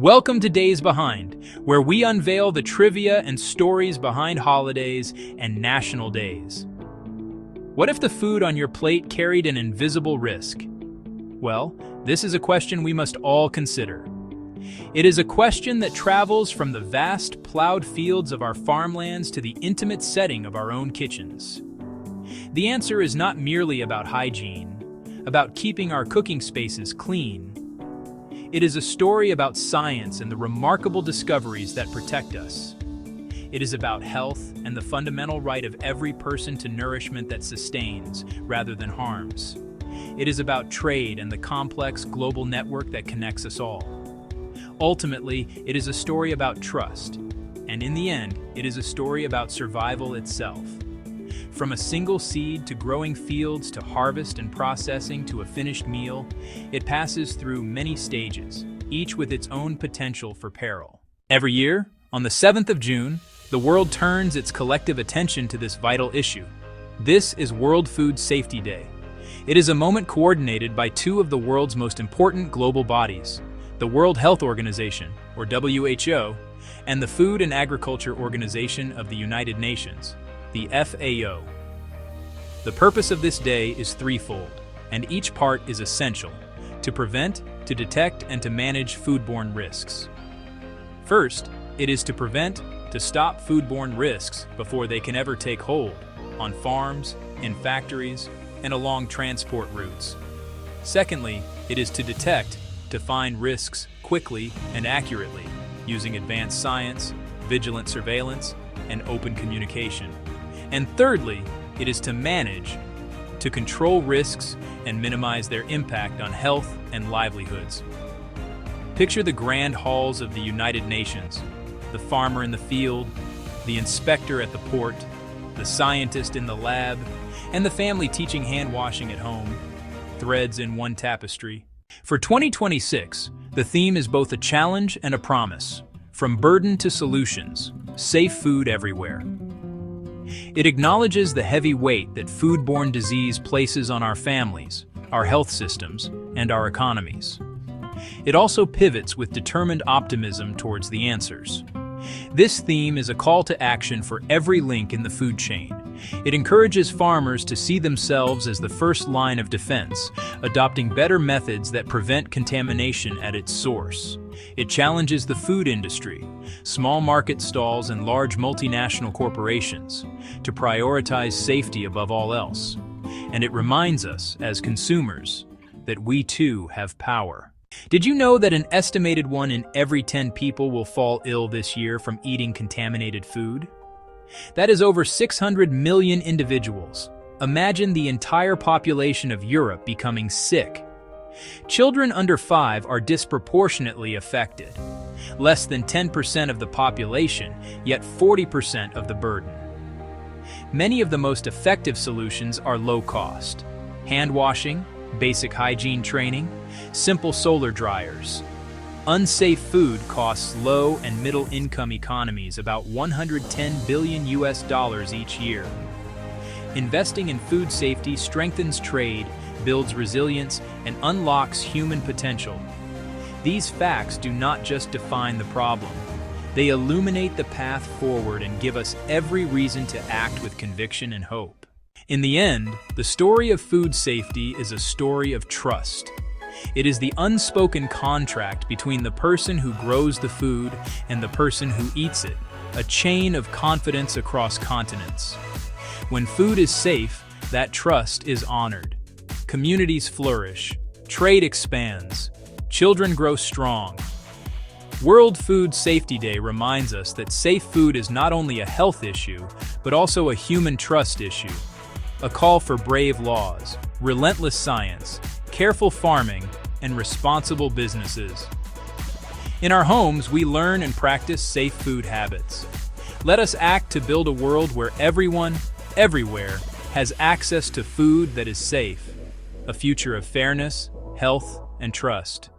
Welcome to Days Behind, where we unveil the trivia and stories behind holidays and national days. What if the food on your plate carried an invisible risk? Well, this is a question we must all consider. It is a question that travels from the vast plowed fields of our farmlands to the intimate setting of our own kitchens. The answer is not merely about hygiene, about keeping our cooking spaces clean. It is a story about science and the remarkable discoveries that protect us. It is about health and the fundamental right of every person to nourishment that sustains rather than harms. It is about trade and the complex global network that connects us all. Ultimately, it is a story about trust, and in the end, it is a story about survival itself. From a single seed to growing fields to harvest and processing to a finished meal, it passes through many stages, each with its own potential for peril. Every year, on the 7th of June, the world turns its collective attention to this vital issue. This is World Food Safety Day. It is a moment coordinated by two of the world's most important global bodies, the World Health Organization, or WHO, and the Food and Agriculture Organization of the United Nations, the FAO. The purpose of this day is threefold, and each part is essential: to prevent, to detect, and to manage foodborne risks. First, it is to prevent, to stop foodborne risks before they can ever take hold, on farms, in factories, and along transport routes. Secondly, it is to detect, to find risks quickly and accurately, using advanced science, vigilant surveillance, and open communication. And thirdly, it is to manage, to control risks and minimize their impact on health and livelihoods. Picture the grand halls of the United Nations, the farmer in the field, the inspector at the port, the scientist in the lab, and the family teaching hand washing at home, threads in one tapestry. For 2026, the theme is both a challenge and a promise. From burden to solutions, safe food everywhere. It acknowledges the heavy weight that foodborne disease places on our families, our health systems, and our economies. It also pivots with determined optimism towards the answers. This theme is a call to action for every link in the food chain. It encourages farmers to see themselves as the first line of defense, adopting better methods that prevent contamination at its source. It challenges the food industry, small market stalls and large multinational corporations, to prioritize safety above all else. And it reminds us, as consumers, that we too have power. Did you know that an estimated 1 in every 10 people will fall ill this year from eating contaminated food? That is over 600 million individuals. Imagine the entire population of Europe becoming sick. Children under 5 are disproportionately affected. Less than 10% of the population, yet 40% of the burden. Many of the most effective solutions are low cost. Hand washing, basic hygiene training, simple solar dryers. Unsafe food costs low and middle income economies about $110 billion each year. Investing in food safety strengthens trade, builds resilience, and unlocks human potential. These facts do not just define the problem. They illuminate the path forward and give us every reason to act with conviction and hope. In the end, the story of food safety is a story of trust. It is the unspoken contract between the person who grows the food and the person who eats it, a chain of confidence across continents. When food is safe, that trust is honored. Communities flourish, trade expands, children grow strong. World Food Safety Day reminds us that safe food is not only a health issue, but also a human trust issue. A call for brave laws, relentless science, careful farming, and responsible businesses. In our homes, we learn and practice safe food habits. Let us act to build a world where everyone, everywhere, has access to food that is safe. A future of fairness, health, and trust.